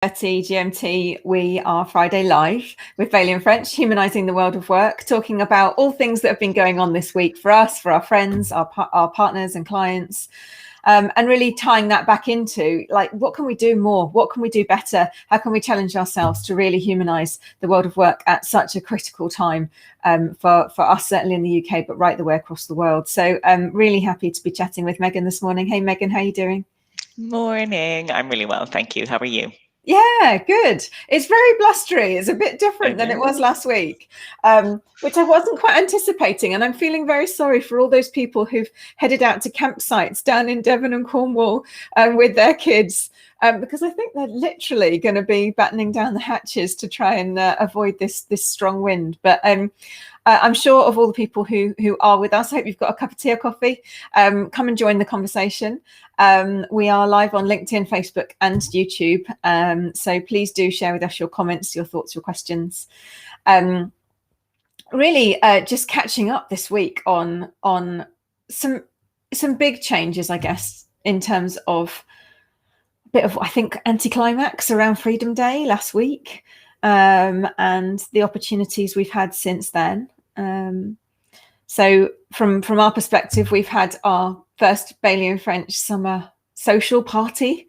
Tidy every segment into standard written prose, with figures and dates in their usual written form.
30 GMT, we are Friday Live with Bailey and French, humanising the world of work, talking about all things that have been going on this week for us, for our friends, our partners and clients, and really tying that back into, like, what can we do more? What can we do better? How can we challenge ourselves to really humanise the world of work at such a critical time for us, certainly in the UK, but right the way across the world. So I'm really happy to be chatting with Megan this morning. Hey, Megan, how are you doing? Morning. I'm really well, thank you. How are you? Yeah, good. It's very blustery. It's a bit different than it was last week, which I wasn't quite anticipating. And I'm feeling very sorry for all those people who've headed out to campsites down in Devon and Cornwall with their kids, because I think they're literally going to be battening down the hatches to try and avoid this strong wind. But I'm sure of all the people who are with us, I hope you've got a cup of tea or coffee. Come and join the conversation. We are live on LinkedIn, Facebook and YouTube. So please do share with us your comments, your thoughts, your questions. Really just catching up this week on some big changes, I guess, in terms of a bit of, I think, anticlimax around Freedom Day last week, and the opportunities we've had since then. So from our perspective, we've had our first Bailey and French summer social party,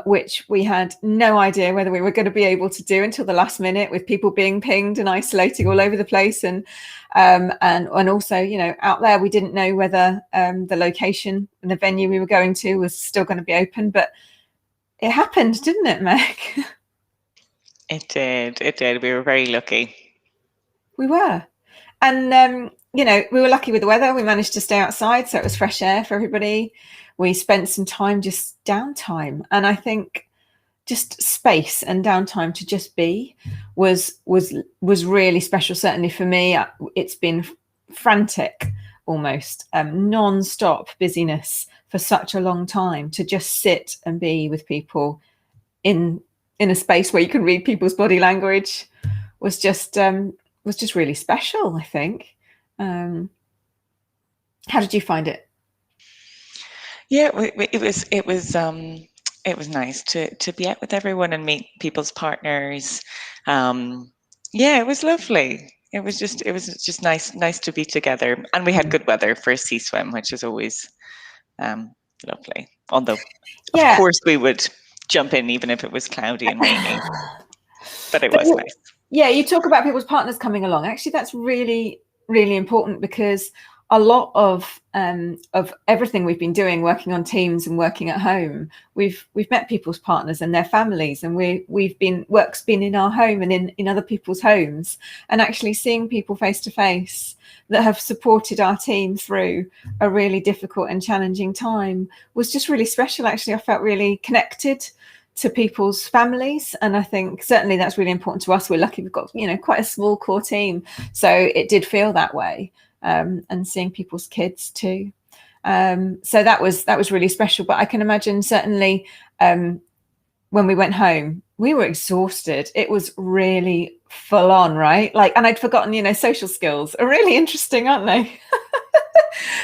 which we had no idea whether we were going to be able to do until the last minute, with people being pinged and isolating all over the place, and also, you know, out there we didn't know whether the location and the venue we were going to was still going to be open, but it happened, didn't it, Meg? It did. We were very lucky. We were. And, you know, we were lucky with the weather. We managed to stay outside, so it was fresh air for everybody. We spent some time, just downtime. And I think just space and downtime to just be was really special. Certainly for me, it's been frantic, almost non-stop busyness for such a long time. To just sit and be with people in a space where you can read people's body language was just really special, I think. How did you find it? Yeah, it was nice to be out with everyone and meet people's partners. Yeah, it was lovely. It was just nice to be together, and we had good weather for a sea swim, which is always lovely. Although, of course, we would jump in even if it was cloudy and rainy. But it was nice. Yeah, you talk about people's partners coming along. Actually, that's really, really important, because a lot of everything we've been doing, working on teams and working at home, we've met people's partners and their families, and work's been in our home and in other people's homes, and actually seeing people face to face that have supported our team through a really difficult and challenging time was just really special. Actually, I felt really connected to people's families, and I think certainly that's really important to us. We're lucky we've got, you know, quite a small core team, so it did feel that way, and seeing people's kids too, so that was really special. But I can imagine certainly when we went home, we were exhausted. It was really full on, right? Like, and I'd forgotten, you know, social skills are really interesting, aren't they?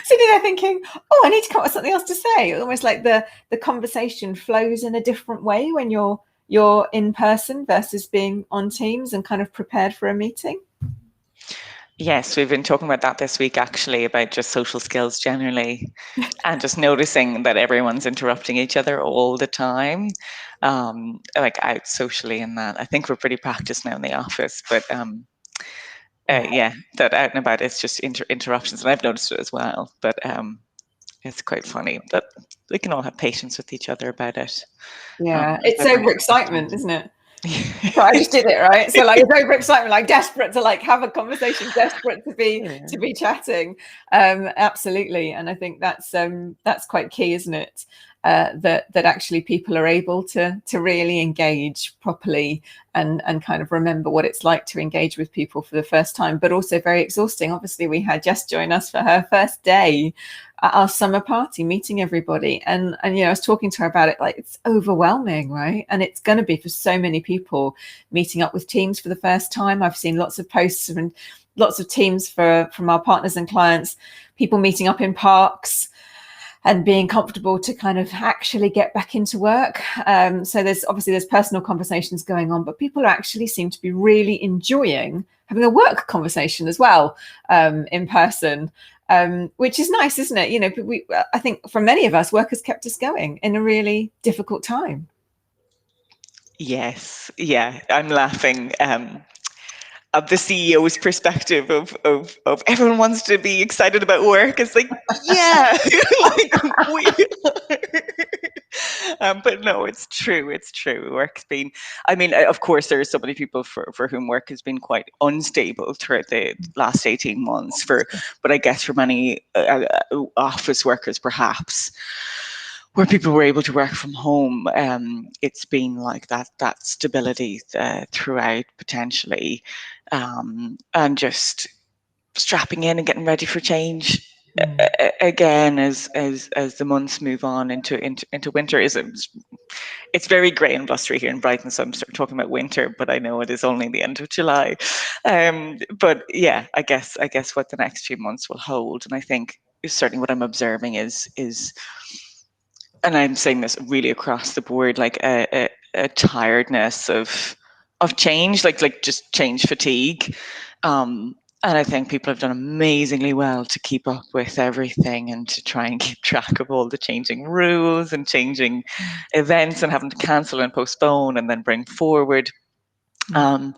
Sitting there thinking, oh, I need to come up with something else to say. Almost like the conversation flows in a different way when you're in person versus being on Teams and kind of prepared for a meeting. Yes, we've been talking about that this week, actually, about just social skills generally, and just noticing that everyone's interrupting each other all the time, like out socially and that. I think we're pretty practiced now in the office, but yeah, that out and about, it's just interruptions, and I've noticed it as well. But it's quite funny that we can all have patience with each other about it. Yeah, it's overexcitement, isn't it? So I just did it, right? So like, it's overexcitement, like desperate to like have a conversation, desperate to be chatting. Absolutely, and I think that's quite key, isn't it? That actually people are able to really engage properly and kind of remember what it's like to engage with people for the first time, but also very exhausting. Obviously, we had Jess join us for her first day at our summer party, meeting everybody, and you know, I was talking to her about it, like, it's overwhelming, right? And it's going to be for so many people meeting up with teams for the first time. I've seen lots of posts and lots of teams from our partners and clients, people meeting up in parks, and being comfortable to kind of actually get back into work. So there's personal conversations going on, but people actually seem to be really enjoying having a work conversation as well, in person, which is nice, isn't it? You know, I think for many of us, work has kept us going in a really difficult time. Yes, yeah, I'm laughing. Of the CEO's perspective of everyone wants to be excited about work. It's like, yeah, like we are. But no, it's true. It's true. Work's been, I mean, of course, there are so many people for whom work has been quite unstable throughout the last 18 months. But I guess for many office workers, perhaps, where people were able to work from home, it's been like that stability throughout, potentially, and just strapping in and getting ready for change again as the months move on into winter. It's very grey and blustery here in Brighton, so I'm talking about winter, but I know it is only the end of July. But yeah, I guess what the next few months will hold, and I think certainly what I'm observing is, and I'm saying this really across the board, like a tiredness of change, like just change fatigue. And I think people have done amazingly well to keep up with everything and to try and keep track of all the changing rules and changing events and having to cancel and postpone and then bring forward. I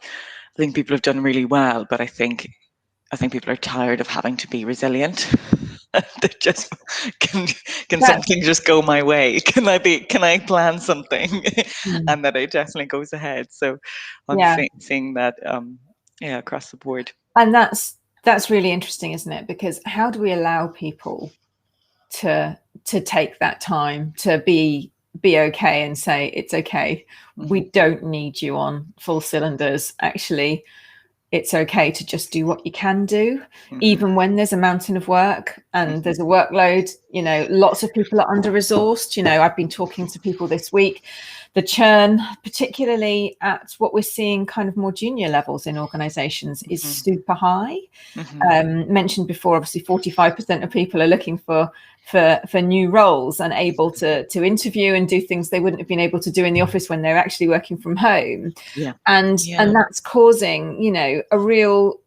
think people have done really well, but I think people are tired of having to be resilient. They just can something just go my way? Can I plan something and that it definitely goes ahead? So I'm seeing that across the board. And that's really interesting, isn't it? Because how do we allow people to take that time to be okay and say it's okay? We don't need you on full cylinders. Actually, it's okay to just do what you can do, even when there's a mountain of work and there's a workload. You know, lots of people are under-resourced. You know, I've been talking to people this week. The churn, particularly at what we're seeing kind of more junior levels in organizations, is super high. Mentioned before, obviously 45% of people are looking for new roles and able to interview and do things they wouldn't have been able to do in the office when they're actually working from home. And that's causing, you know, a real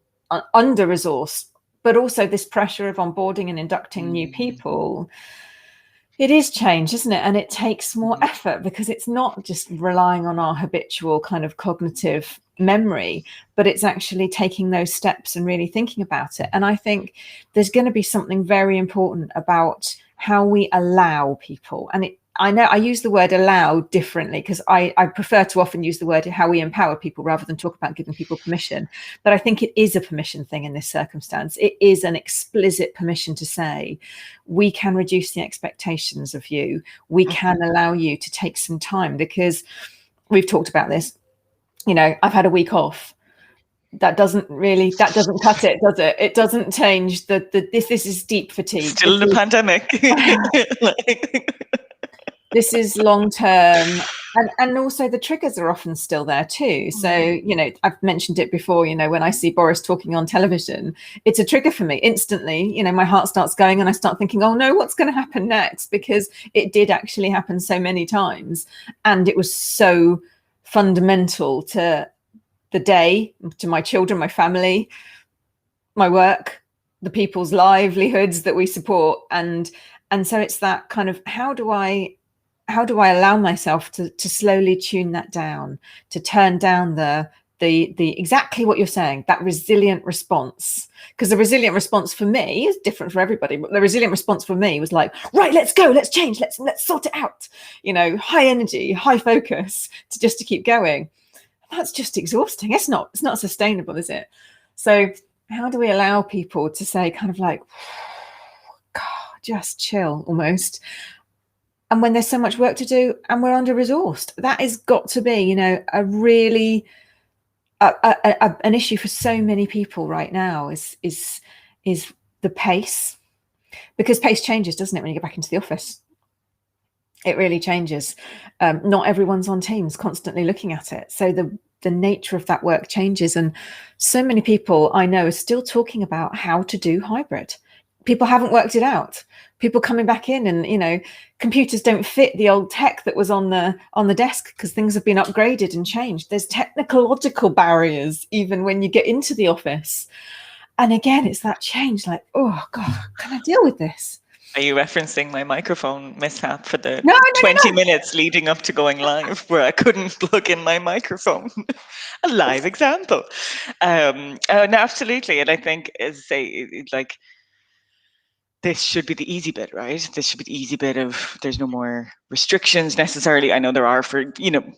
under-resource, but also this pressure of onboarding and inducting new people. It is change, isn't it? And it takes more effort because it's not just relying on our habitual kind of cognitive memory, but it's actually taking those steps and really thinking about it. And I think there's going to be something very important about how we allow people. And I know I use the word allow differently because I prefer to often use the word how we empower people rather than talk about giving people permission. But I think it is a permission thing in this circumstance. It is an explicit permission to say, we can reduce the expectations of you. We can allow you to take some time, because we've talked about this. You know, I've had a week off. That doesn't cut it, does it? It doesn't change this is deep fatigue. Still in a pandemic. This is long term, and also the triggers are often still there too. So, you know, I've mentioned it before, you know, when I see Boris talking on television, it's a trigger for me instantly. You know, my heart starts going and I start thinking, oh no, what's going to happen next? Because it did actually happen so many times, and it was so fundamental to the day, to my children, my family, my work, the people's livelihoods that we support. And so it's that kind of, how do I allow myself to slowly tune that down, to turn down the exactly what you're saying, that resilient response? Because the resilient response for me is different for everybody, but the resilient response for me was like, right, let's go, let's change, let's sort it out, you know, high energy, high focus to keep going. That's just exhausting. It's not sustainable, is it? So how do we allow people to say kind of like, God, just chill almost? And when there's so much work to do and we're under-resourced, that has got to be, you know, a really an issue for so many people right now is the pace, because pace changes, doesn't it, when you get back into the office? It really changes. Not everyone's on Teams constantly looking at it. So the nature of that work changes. And so many people I know are still talking about how to do hybrid. people haven't worked it out. People coming back in, and computers don't fit the old tech that was on the desk because things have been upgraded and changed. There's technological barriers even when you get into the office. And again, it's that change, like, oh God, can I deal with this? Are you referencing my microphone mishap for the No. 20 minutes leading up to going live where I couldn't plug in my microphone? A live example. No, absolutely. And I think, as I say, like, this should be the easy bit, right? This should be the easy bit of there's no more restrictions necessarily. I know there are for,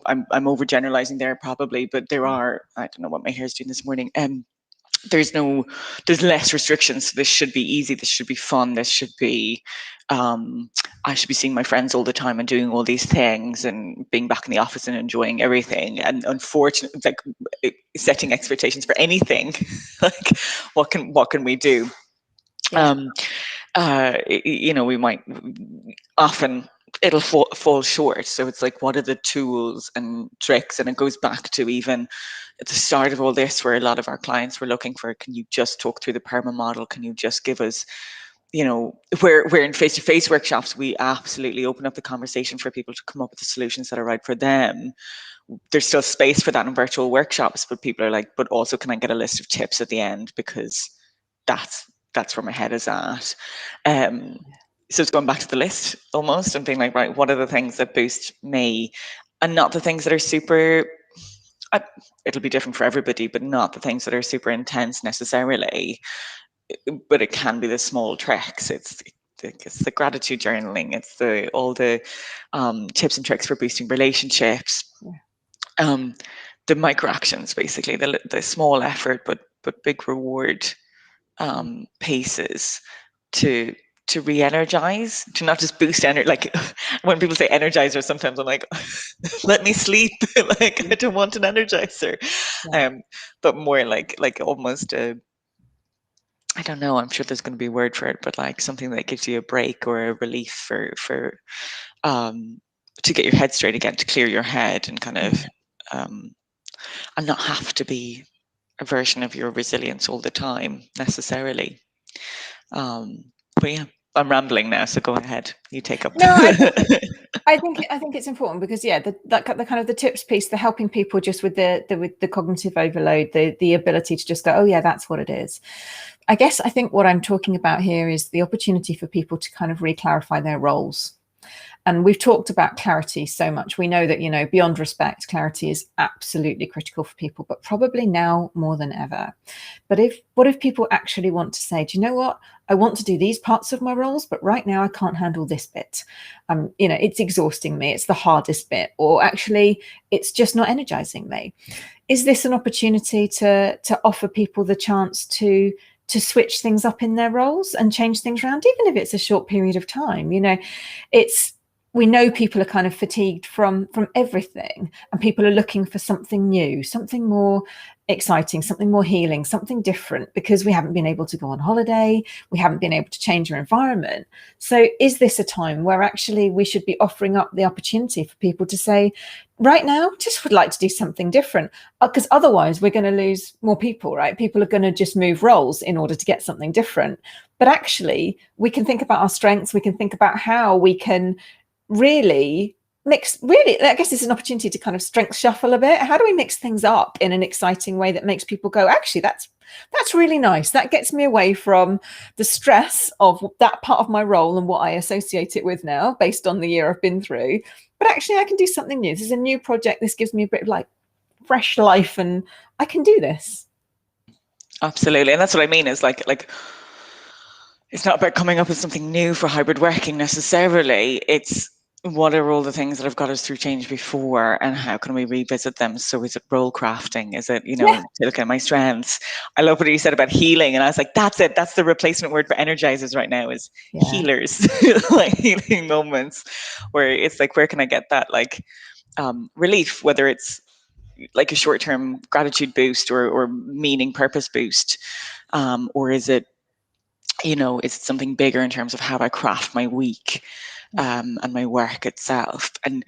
I'm overgeneralizing there probably, but there are, I don't know what my hair's doing this morning. There's less restrictions. This should be easy. This should be fun. This should be, I should be seeing my friends all the time and doing all these things and being back in the office and enjoying everything. And unfortunately, like, setting expectations for anything, like what can we do? Yeah. We might often it'll fall short. So it's like, what are the tools and tricks? And it goes back to even at the start of all this, where a lot of our clients were looking for, can you just talk through the PERMA model? Can you just give us, where in face-to-face workshops, we absolutely open up the conversation for people to come up with the solutions that are right for them. There's still space for that in virtual workshops, but people are like, but also, can I get a list of tips at the end? Because that's where my head is at. So it's going back to the list almost and being like, right, what are the things that boost me, and not the things that are super, it'll be different for everybody, but not the things that are super intense necessarily. But it can be the small tricks. It's the gratitude journaling. It's all the tips and tricks for boosting relationships. The micro actions, basically, the small effort but big reward paces to re-energize, to not just boost energy. Like, when people say energizer, sometimes I'm like, let me sleep. Like, I don't want an energizer. But more like almost a, I don't know, I'm sure there's going to be a word for it, but like something that gives you a break or a relief for to get your head straight again, to clear your head and kind of and not have to be a version of your resilience all the time necessarily. But yeah, I'm rambling now, so go ahead. You take up. No, I think it's important because the kind of the tips piece, the helping people just with the cognitive overload, the ability to just go, oh yeah, that's what it is. I guess I think what I'm talking about here is the opportunity for people to kind of re-clarify their roles. And we've talked about clarity so much. We know that, beyond respect, clarity is absolutely critical for people, but probably now more than ever. But what if people actually want to say, do you know what? I want to do these parts of my roles, but right now I can't handle this bit. It's exhausting me. It's the hardest bit, or actually it's just not energizing me. Is this an opportunity to offer people the chance to switch things up in their roles and change things around, even if it's a short period of time? We know people are kind of fatigued from everything, and people are looking for something new, something more exciting, something more healing, something different, because we haven't been able to go on holiday, we haven't been able to change our environment. So is this a time where actually we should be offering up the opportunity for people to say, right now, just would like to do something different? Because otherwise we're going to lose more people, right? People are going to just move roles in order to get something different. But actually, we can think about our strengths, we can think about how we can really I guess it's an opportunity to kind of strength shuffle a bit. How do we mix things up in an exciting way that makes people go, actually, that's really nice, that gets me away from the stress of that part of my role and what I associate it with now based on the year I've been through, but actually I can do something new. This is a new project. This gives me a bit of like fresh life, and I can do this. Absolutely. And that's what I mean, is like it's not about coming up with something new for hybrid working necessarily. It's, what are all the things that have got us through change before, and how can we revisit them? So is it role crafting? Is it, to look at my strengths? I love what you said about healing. And I was like, that's it. That's the replacement word for energizers right now, is healers, like healing moments where it's like, where can I get that like relief, whether it's like a short-term gratitude boost or meaning purpose boost, or is it, is it something bigger in terms of how I craft my week and my work itself? And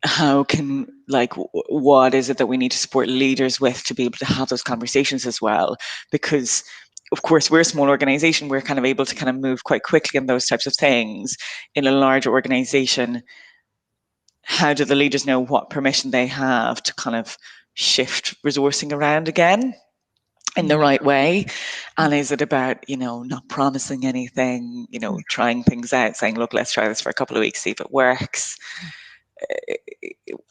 how can, like, what is it that we need to support leaders with to be able to have those conversations as well? Because of course, we're a small organization. We're kind of able to kind of move quite quickly on those types of things. In a larger organization, how do the leaders know what permission they have to kind of shift resourcing around again in the right way? And is it about, not promising anything, trying things out, saying, look, let's try this for a couple of weeks, see if it works?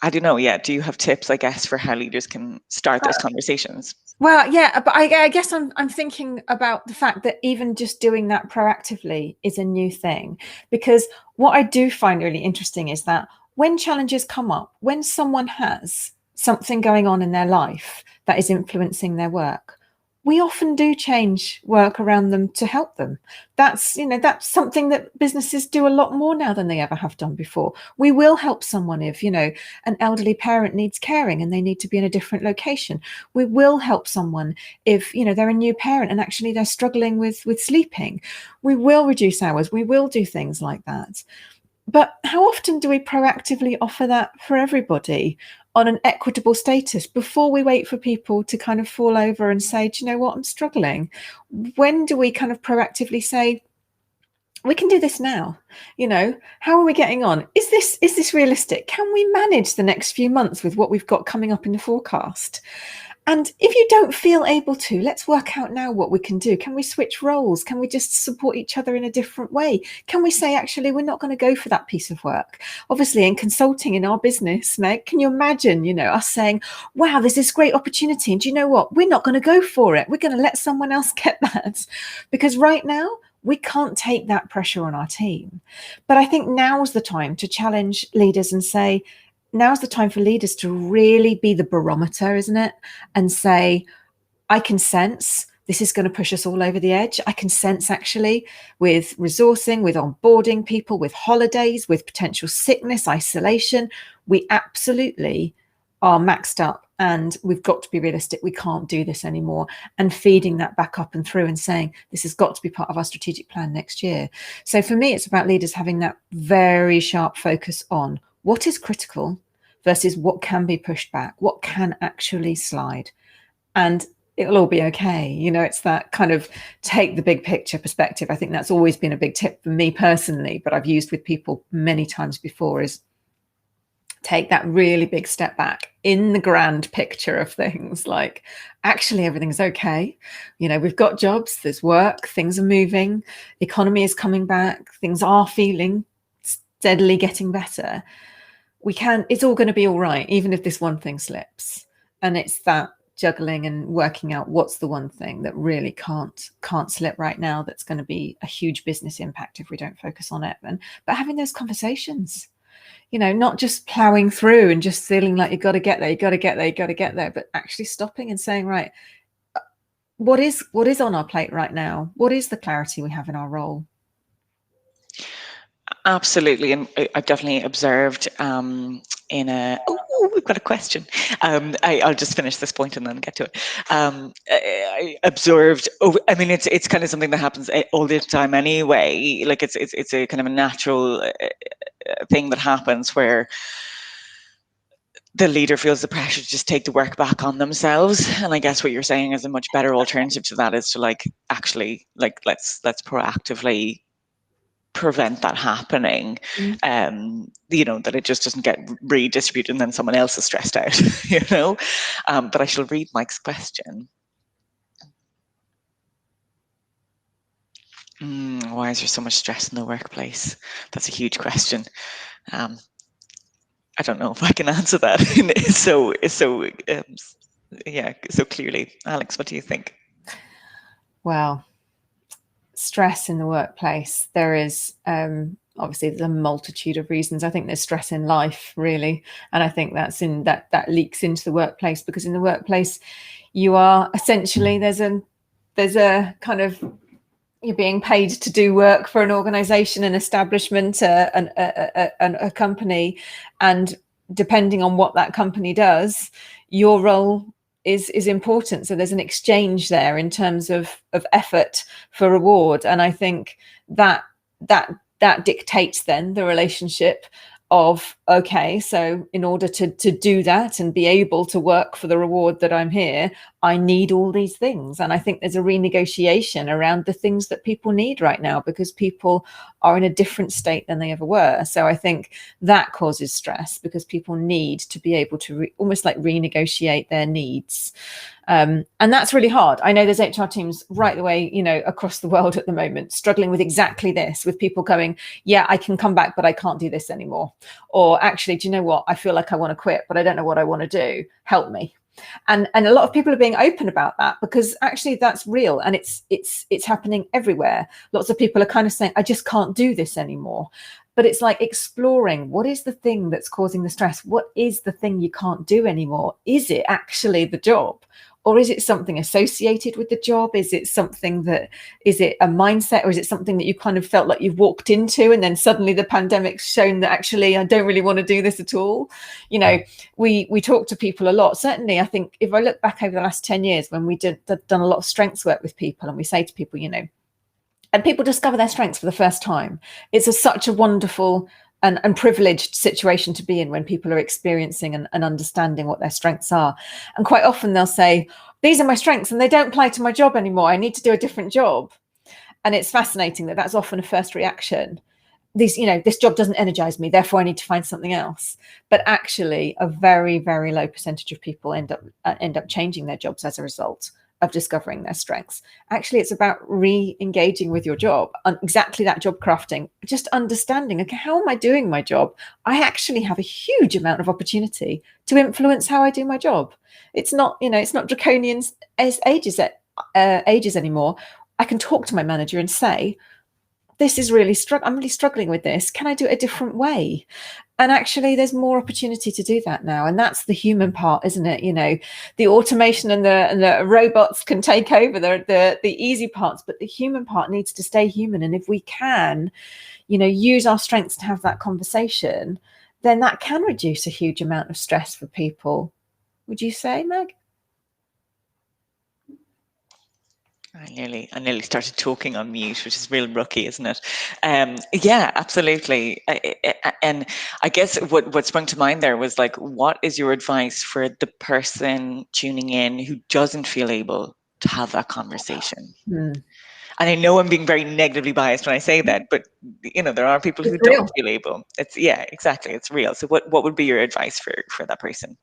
I don't know. Yeah. Do you have tips, I guess, for how leaders can start those conversations? Well, yeah, but I guess I'm thinking about the fact that even just doing that proactively is a new thing, because what I do find really interesting is that when challenges come up, when someone has something going on in their life that is influencing their work, we often do change work around them to help them. That's something that businesses do a lot more now than they ever have done before. We will help someone if, an elderly parent needs caring and they need to be in a different location. We will help someone if, they're a new parent and actually they're struggling with sleeping. We will reduce hours. We will do things like that. But how often do we proactively offer that for everybody on an equitable status before we wait for people to kind of fall over and say, do you know what, I'm struggling? When do we kind of proactively say, we can do this now? How are we getting on? Is this realistic? Can we manage the next few months with what we've got coming up in the forecast? And if you don't feel able to, let's work out now what we can do. Can we switch roles? Can we just support each other in a different way? Can we say, actually, we're not going to go for that piece of work? Obviously, in consulting in our business, Meg, can you imagine, us saying, wow, there's this great opportunity. And do you know what? We're not going to go for it. We're going to let someone else get that. Because right now, we can't take that pressure on our team. But I think now's the time to challenge leaders and say, now's the time for leaders to really be the barometer, isn't it? And say, I can sense this is going to push us all over the edge. I can sense actually with resourcing, with onboarding people, with holidays, with potential sickness, isolation, we absolutely are maxed up and we've got to be realistic. We can't do this anymore. And feeding that back up and through and saying, this has got to be part of our strategic plan next year. So for me, it's about leaders having that very sharp focus on what is critical versus what can be pushed back, what can actually slide, and it'll all be okay. It's that kind of take the big picture perspective. I think that's always been a big tip for me personally, but I've used with people many times before, is take that really big step back in the grand picture of things. Like, actually, everything's okay. We've got jobs, there's work, things are moving, the economy is coming back, things are feeling steadily getting better. It's all going to be all right, even if this one thing slips. And it's that juggling and working out what's the one thing that really can't slip right now, that's going to be a huge business impact if we don't focus on it. But having those conversations, not just plowing through and just feeling like you've got to get there, but actually stopping and saying, right, what is on our plate right now? What is the clarity we have in our role? Absolutely, and I've definitely observed we've got a question. I'll just finish this point and then get to it. I observed. It's kind of something that happens all the time anyway. Like it's a kind of a natural thing that happens where the leader feels the pressure to just take the work back on themselves. And I guess what you're saying is a much better alternative to that is to let's proactively prevent that happening. That it just doesn't get redistributed and then someone else is stressed out. But I shall read Mike's question. Why is there so much stress in the workplace? That's a huge question. I don't know if I can answer that so clearly. Alex, what do you think? Well, stress in the workplace, there is obviously there's a multitude of reasons. I think there's stress in life, really, and I think that leaks into the workplace, because in the workplace you are essentially there's a kind of, you're being paid to do work for an organization, an establishment, a company, and depending on what that company does, your role is important. So there's an exchange there in terms of effort for reward. And I think that dictates then the relationship of, okay, so in order to do that and be able to work for the reward that I'm here, I need all these things. And I think there's a renegotiation around the things that people need right now, because people are in a different state than they ever were. So I think that causes stress, because people need to be able to almost like renegotiate their needs. And that's really hard. I know there's HR teams right the way, across the world at the moment, struggling with exactly this, with people going, yeah, I can come back, but I can't do this anymore. Or actually, do you know what? I feel like I want to quit, but I don't know what I want to do. Help me. And a lot of people are being open about that, because actually that's real, and it's happening everywhere. Lots of people are kind of saying, I just can't do this anymore. But it's like exploring, what is the thing that's causing the stress? What is the thing you can't do anymore? Is it actually the job? Or is it something associated with the job? Is it a mindset, or is it something that you kind of felt like you've walked into, and then suddenly the pandemic's shown that actually I don't really want to do this at all? We talk to people a lot. Certainly, I think if I look back over the last 10 years, when we done a lot of strengths work with people, and we say to people, and people discover their strengths for the first time. It's such a wonderful and privileged situation to be in, when people are experiencing and understanding what their strengths are. And quite often they'll say, these are my strengths and they don't apply to my job anymore. I need to do a different job. And it's fascinating that that's often a first reaction. This job doesn't energize me, therefore I need to find something else. But actually, a very, very low percentage of people end up changing their jobs as a result of discovering their strengths. Actually, it's about re-engaging with your job, on exactly that job crafting, just understanding, okay, how am I doing my job? I actually have a huge amount of opportunity to influence how I do my job. It's not draconian as ages anymore. I can talk to my manager and say, this is I'm really struggling with this. Can I do it a different way? And actually, there's more opportunity to do that now. And that's the human part, isn't it? The automation and the robots can take over the easy parts, but the human part needs to stay human. And if we can, use our strengths to have that conversation, then that can reduce a huge amount of stress for people. Would you say, Meg? I nearly started talking on mute, which is real rookie, isn't it? Yeah, absolutely. And I guess what sprung to mind there was like, what is your advice for the person tuning in who doesn't feel able to have that conversation? And I know I'm being very negatively biased when I say that, but there are people who don't feel able. Exactly. It's real. So what would be your advice for that person?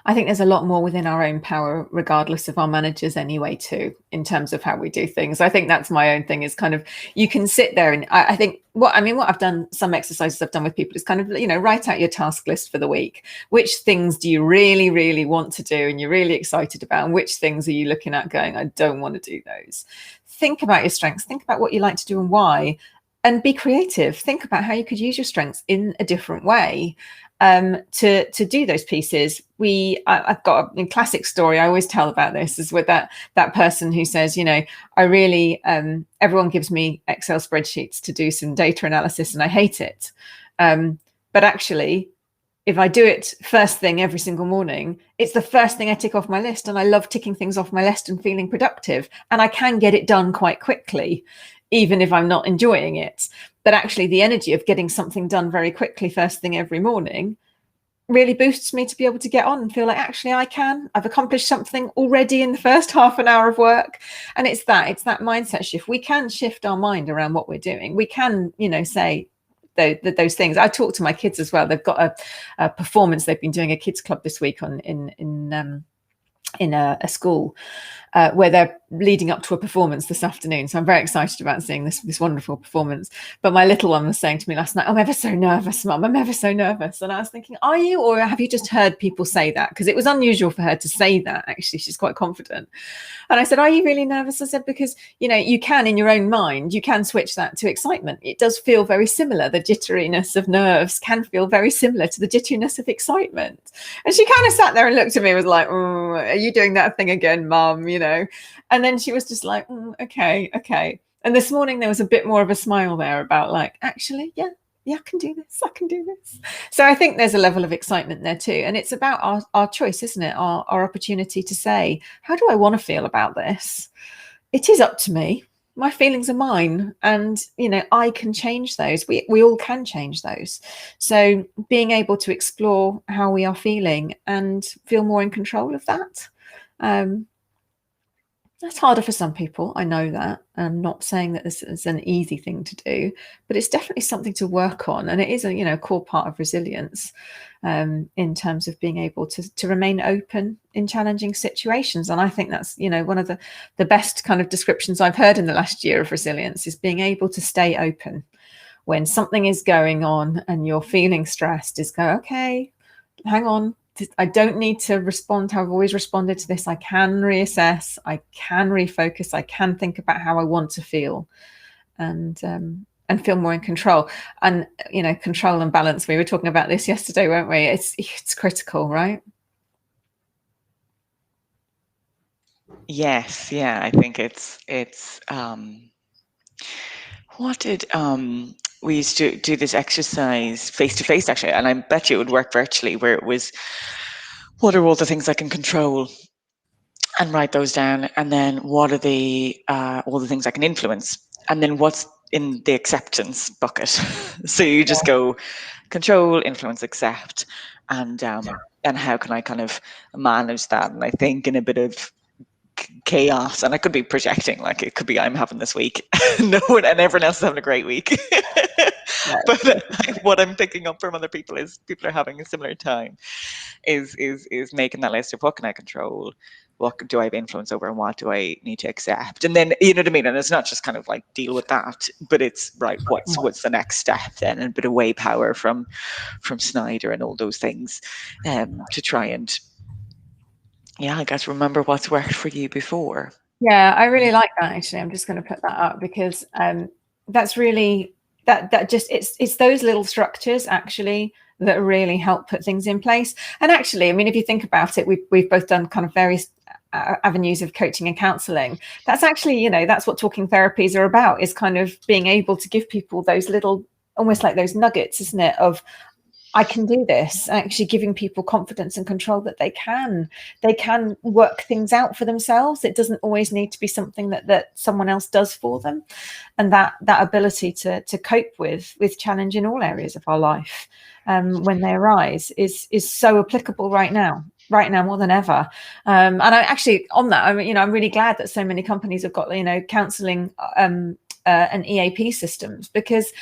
I think there's a lot more within our own power, regardless of our managers anyway, too, in terms of how we do things. I think that's my own thing, is kind of, you can sit there and I think what I've done, some exercises I've done with people is kind of, write out your task list for the week. Which things do you really, really want to do and you're really excited about? And which things are you looking at going, I don't want to do those? Think about your strengths. Think about what you like to do and why. And be creative. Think about how you could use your strengths in a different way. To do those pieces. I've got a classic story I always tell about this, is with that person who says, I really, everyone gives me Excel spreadsheets to do some data analysis and I hate it. But actually, if I do it first thing every single morning, it's the first thing I tick off my list. And I love ticking things off my list and feeling productive. And I can get it done quite quickly, even if I'm not enjoying it. But actually, the energy of getting something done very quickly first thing every morning really boosts me to be able to get on and feel like, actually, I've accomplished something already in the first half an hour of work. And it's that mindset shift. We can shift our mind around what we're doing. We can, say those things. I talk to my kids as well. They've got a performance. They've been doing a kids club this week in a school where they're leading up to a performance this afternoon. So I'm very excited about seeing this wonderful performance. But my little one was saying to me last night, I'm ever so nervous, Mum. I'm ever so nervous. And I was thinking, are you, or have you just heard people say that? Because it was unusual for her to say that, actually. She's quite confident. And I said, are you really nervous? I said, because, you can, in your own mind, you can switch that to excitement. It does feel very similar. The jitteriness of nerves can feel very similar to the jitteriness of excitement. And she kind of sat there and looked at me and was like, are you doing that thing again, Mum? And then she was just like, okay. And this morning there was a bit more of a smile there about like, actually, yeah, I can do this. So I think there's a level of excitement there too. And it's about our choice, isn't it? Our opportunity to say, how do I want to feel about this? It is up to me. my feelings are mine, and I can change those. We all can change those. So being able to explore how we are feeling and feel more in control of that, that's harder for some people. I know that. I'm not saying that this is an easy thing to do, but it's definitely something to work on, and it is a core part of resilience, in terms of being able to remain open in challenging situations. And I think that's one of the best kind of descriptions I've heard in the last year of resilience, is being able to stay open when something is going on and you're feeling stressed. Is go, okay, hang on. I don't need to respond how I've always responded to this. I can reassess, I can refocus, I can think about how I want to feel, and feel more in control. And control and balance, we were talking about this yesterday, weren't we? It's critical, right? Yes, yeah, I think it's what did we used to do this exercise face to face, actually, and I bet you it would work virtually, where it was, what are all the things I can control, and write those down, and then what are the all the things I can influence, and then what's in the acceptance bucket. So you just go control, influence, accept, and how can I kind of manage that? And I think in a bit of chaos, and I could be projecting, like it could be I'm having this week, no one and everyone else is having a great week. But what I'm picking up from other people is people are having a similar time. Is making that list of what can I control, what do I have influence over, and what do I need to accept, and then you know what I mean. And it's not just kind of like deal with that, but it's right. What's the next step then? And a bit of way power from Snyder and all those things, to try and I guess remember what's worked for you before. Yeah, I really like that, actually. I'm just going to put that up, because that's really that just it's those little structures actually that really help put things in place. And actually, I mean, if you think about it, we've both done kind of various avenues of coaching and counseling. That's actually, that's what talking therapies are about, is kind of being able to give people those little, almost like those nuggets, isn't it, of I can do this, actually giving people confidence and control that they can work things out for themselves. It doesn't always need to be something that someone else does for them. And that ability to cope with challenge in all areas of our life, when they arise, is so applicable right now more than ever. And I actually, on that, I'm really glad that so many companies have got, counseling and EAP systems, because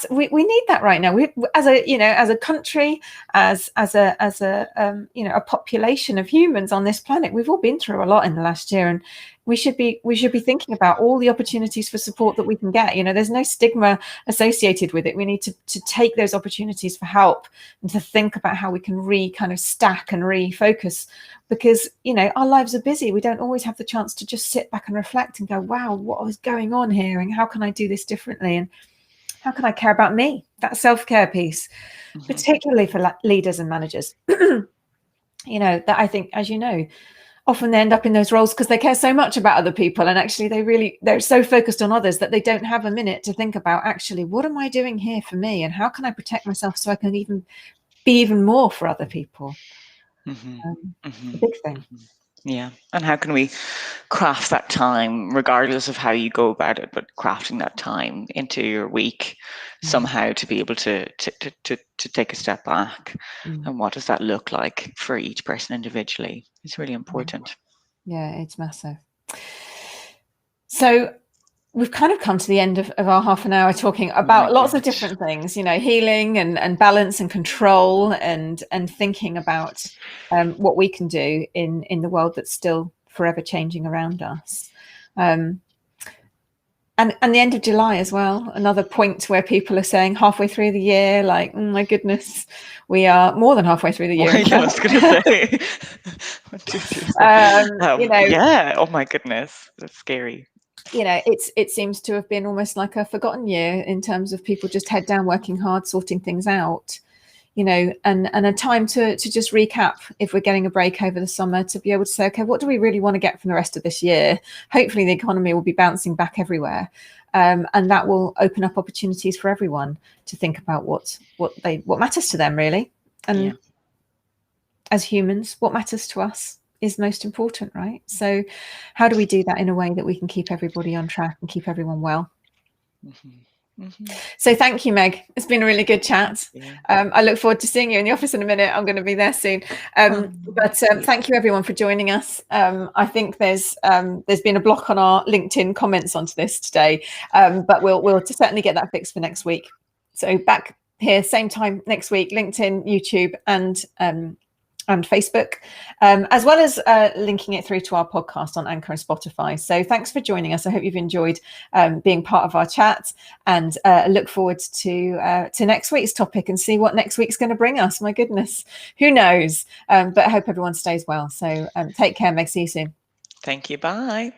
we need that right now. We, as a country, as a population of humans on this planet, we've all been through a lot in the last year, and we should be thinking about all the opportunities for support that we can get. There's no stigma associated with it. We need to take those opportunities for help, and to think about how we can kind of stack and refocus, because our lives are busy. We don't always have the chance to just sit back and reflect and go, wow, what was going on here, and how can I do this differently, and how can I care about me? That self-care piece, particularly for leaders and managers, that I think, as often they end up in those roles because they care so much about other people, and actually they're so focused on others that they don't have a minute to think about, actually, what am I doing here for me, and how can I protect myself so I can be even more for other people. A big thing. Yeah. And how can we craft that time, regardless of how you go about it, but crafting that time into your week somehow to be able to take a step back. And what does that look like for each person individually? It's really important. Yeah, it's massive. So we've kind of come to the end of our half an hour talking about lots of different things, healing and balance and control, and thinking about what we can do in the world that's still forever changing around us. And the end of July as well, another point where people are saying halfway through the year, like, oh my goodness, we are more than halfway through the year. I was going to say. 1, 2, 3, 4. Yeah. Oh my goodness, that's scary. It seems to have been almost like a forgotten year in terms of people just head down, working hard, sorting things out, and a time to just recap, if we're getting a break over the summer, to be able to say, okay, what do we really want to get from the rest of this year? Hopefully the economy will be bouncing back everywhere, and that will open up opportunities for everyone to think about what matters to them, really, and as humans, what matters to us, is most important, right? So how do we do that in a way that we can keep everybody on track and keep everyone well? So thank you, Meg. It's been a really good chat. I look forward to seeing you in the office in a minute. I'm going to be there soon. But thank you everyone for joining us. I think there's been a block on our LinkedIn comments onto this today, but we'll certainly get that fixed for next week. So back here, same time next week, LinkedIn, YouTube, and Facebook, as well as linking it through to our podcast on Anchor and Spotify. So thanks for joining us. I hope you've enjoyed being part of our chat, and look forward to next week's topic and see what next week's going to bring us. My goodness, who knows? But I hope everyone stays well. So take care, Meg. See you soon. Thank you. Bye.